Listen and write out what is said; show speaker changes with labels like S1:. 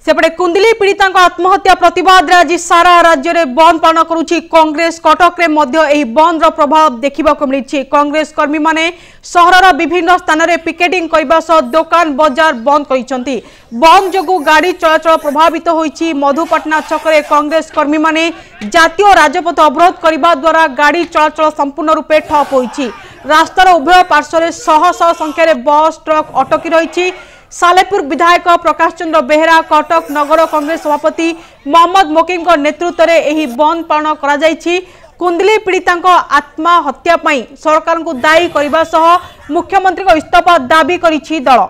S1: सेपटे कुंदली पीड़िता आत्महत्या प्रतिवाद आज सारा राज्य में बंद पालन करुच्ची कांग्रेस। कटक में बंद प्रभाव देखा मिली। कांग्रेस कर्मी माने सहर विभिन्न स्थान में पिकेटिंग करने सह दुकान बजार बंद कर बंद जो गाड़ी चलाचल प्रभावित होती। मधुपाटना छकरे कांग्रेस कर्मी माने जातीय राजपथ अवरोध करने द्वारा गाड़ी चलाचल संपूर्ण रूपे ठप होती। रास्तार उभय पार्श्व शह शह संख्यार बस ट्रक अटकी रही। सालेपुर विधायक प्रकाश चंद्र बेहेरा कटक नगर कांग्रेस सभापति मोहम्मद मोकिम नेतृत्व में यह बंद पालन करा जायछि। कुंदली पीड़िता आत्महत्या सरकार को दायी करने सह मुख्यमंत्री इस्तीफा दाबी करिछि दल।